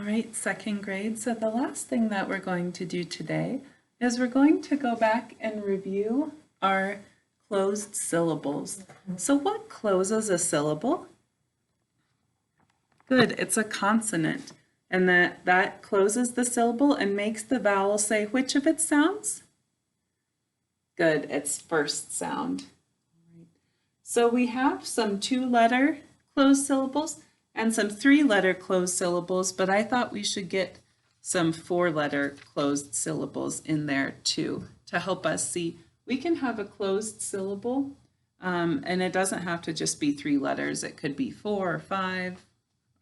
All right, second grade. So the last thing that we're going to do today is we're going to go back and review our closed syllables. So what closes a syllable? Good, it's a consonant. And that closes the syllable and makes the vowel say which of its sounds? Good, its first sound. So we have some 2-letter closed syllables and some 3-letter closed syllables, but I thought we should get some 4-letter closed syllables in there too to help us see we can have a closed syllable and it doesn't have to just be 3 letters. It could be 4 or 5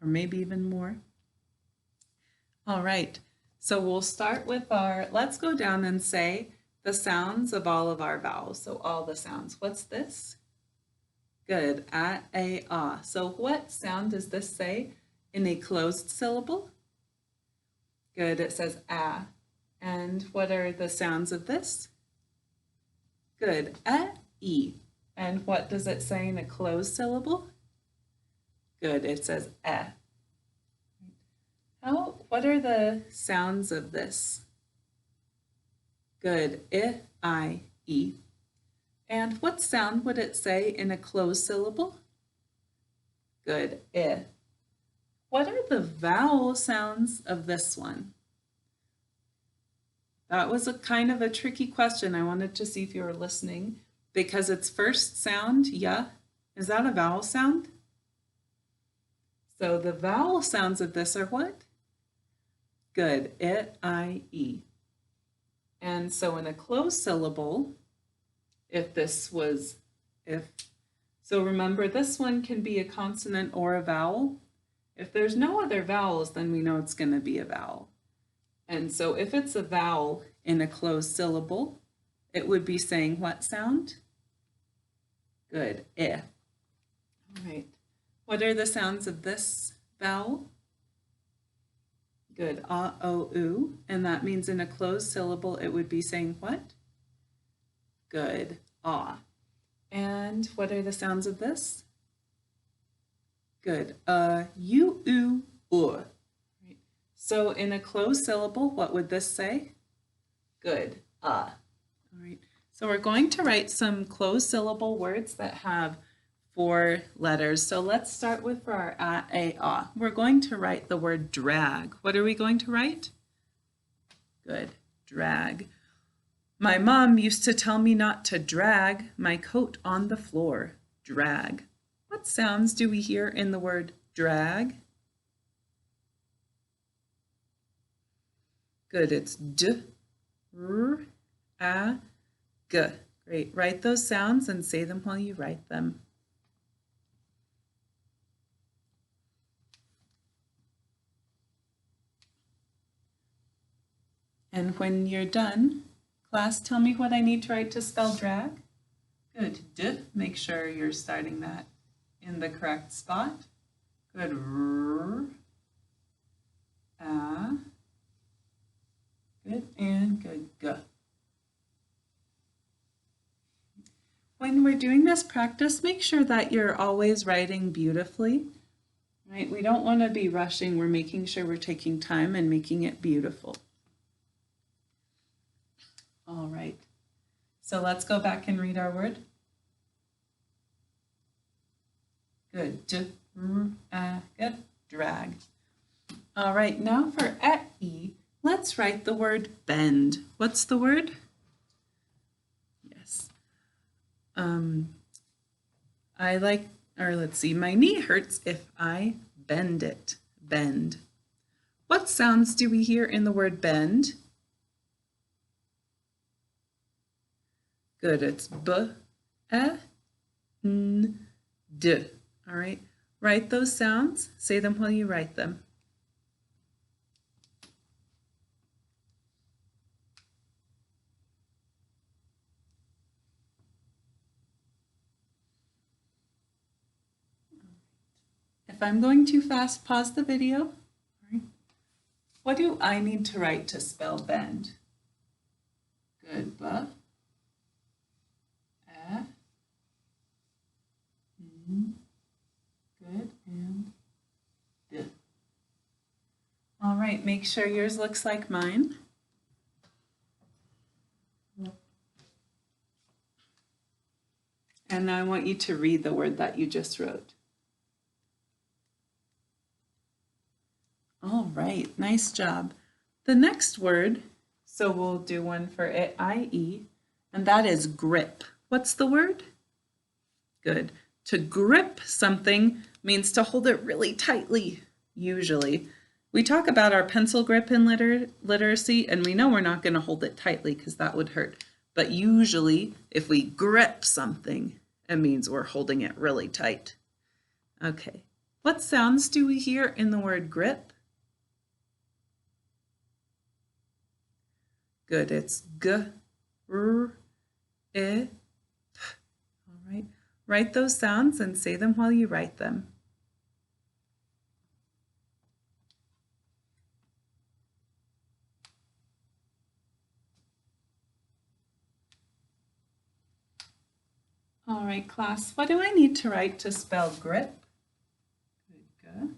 or maybe even more. All right, so we'll start with let's go down and say the sounds of all of our vowels. So all the sounds. What's this? Good, a, ah. So what sound does this say in a closed syllable? Good, it says a. And what are the sounds of this? Good, e. And what does it say in a closed syllable? Good, it says e. What are the sounds of this? Good, I, e. And what sound would it say in a closed syllable? Good, I. What are the vowel sounds of this one? That was a kind of a tricky question. I wanted to see if you were listening because its first sound, ya, is that a vowel sound? So the vowel sounds of this are what? Good, I, e. And so in a closed syllable, so remember this one can be a consonant or a vowel. If there's no other vowels, then we know it's going to be a vowel. And so if it's a vowel in a closed syllable, it would be saying what sound? Good, I. All right. What are the sounds of this vowel? Good, a, o, u. And that means in a closed syllable, it would be saying what? Good, ah. And what are the sounds of this? Good, u, u, u. Right. So in a closed syllable, what would this say? Good, ah. All right. So we're going to write some closed syllable words that have 4 letters. So let's start with for our a, ah. We're going to write the word drag. What are we going to write? Good, drag. My mom used to tell me not to drag my coat on the floor. Drag. What sounds do we hear in the word drag? Good, it's d, r, a, g. Great, write those sounds and say them while you write them. And when you're done, class, tell me what I need to write to spell drag. Good, d, make sure you're starting that in the correct spot. Good, r, a, good, and good, g. When we're doing this practice, make sure that you're always writing beautifully, right? We don't want to be rushing. We're making sure we're taking time and making it beautiful. All right, so let's go back and read our word. Good, good, drag. All right, now for e, let's write the word bend. What's the word? Yes. Let's see, my knee hurts if I bend it, bend. What sounds do we hear in the word bend? Good, it's b, e, n, d. All right, write those sounds, say them while you write them. If I'm going too fast, pause the video. All right. What do I need to write to spell bend? Good, b, e, n, good, and d. All right, make sure yours looks like mine. And now I want you to read the word that you just wrote. All right, nice job. The next word, so we'll do one for it, I-E, and that is grip. What's the word? Good. To grip something means to hold it really tightly, usually. We talk about our pencil grip in literacy, and we know we're not going to hold it tightly because that would hurt. But usually, if we grip something, it means we're holding it really tight. Okay, what sounds do we hear in the word grip? Good, it's g, r, I, p. All right, write those sounds and say them while you write them. All right, class, what do I need to write to spell grip? Good, good.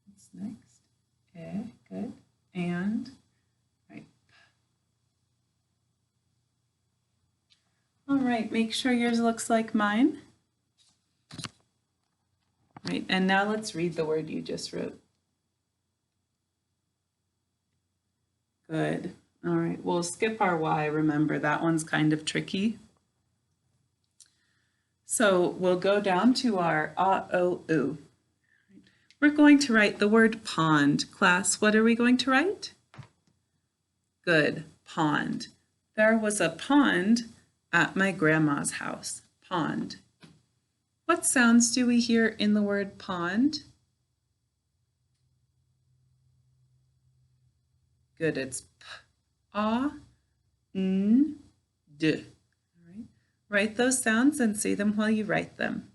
What's next? Good. And, right. All right, make sure yours looks like mine. Right, and now let's read the word you just wrote. Good. All right, we'll skip our Y. Remember, that one's kind of tricky. So we'll go down to our A-O-U. We're going to write the word pond. Class, what are we going to write? Good, pond. There was a pond at my grandma's house. Pond. What sounds do we hear in the word pond? Good, it's p, a, n, d. All right. Write those sounds and say them while you write them.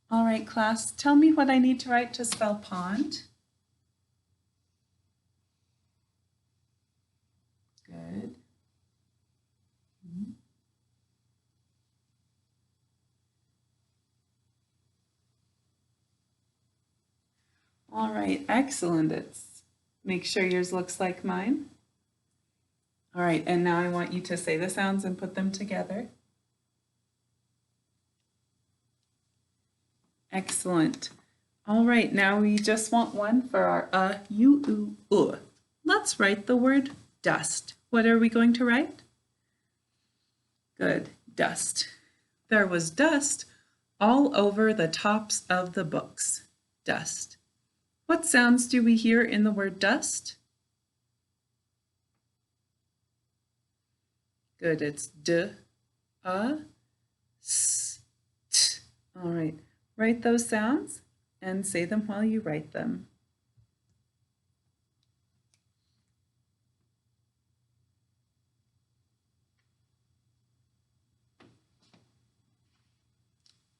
All right, class, tell me what I need to write to spell pond. Good. All right, excellent. Make sure yours looks like mine. All right, and now I want you to say the sounds and put them together. Excellent. All right, now we just want one for our U-U-U. Let's write the word dust. What are we going to write? Good, dust. There was dust all over the tops of the books. Dust. What sounds do we hear in the word dust? Good, it's d, a, s, t. All right, write those sounds and say them while you write them.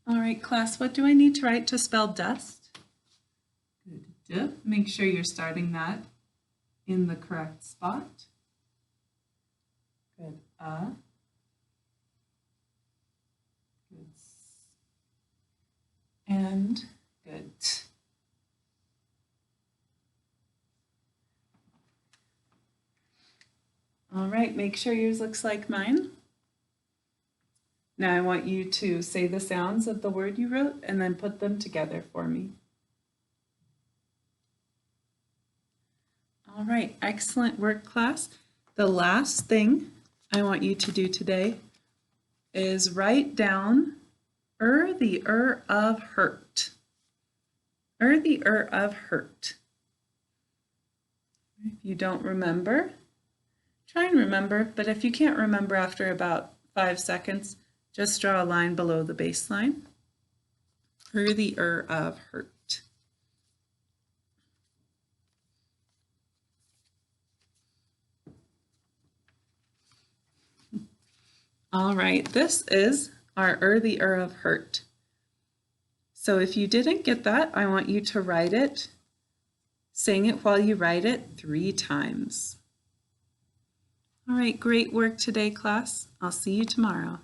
All right, class, what do I need to write to spell dust? Good. D. Make sure you're starting that in the correct spot. Good. Good. And good. All right, make sure yours looks like mine. Now I want you to say the sounds of the word you wrote and then put them together for me. All right, excellent work, class. The last thing I want you to do today is write down the of hurt. The of hurt. If you don't remember, try and remember, but if you can't remember after about 5 seconds, just draw a line below the baseline. The of hurt. All right, this is our the of hurt. So if you didn't get that, I want you to write it, sing it while you write it 3 times. All right, great work today, class. I'll see you tomorrow.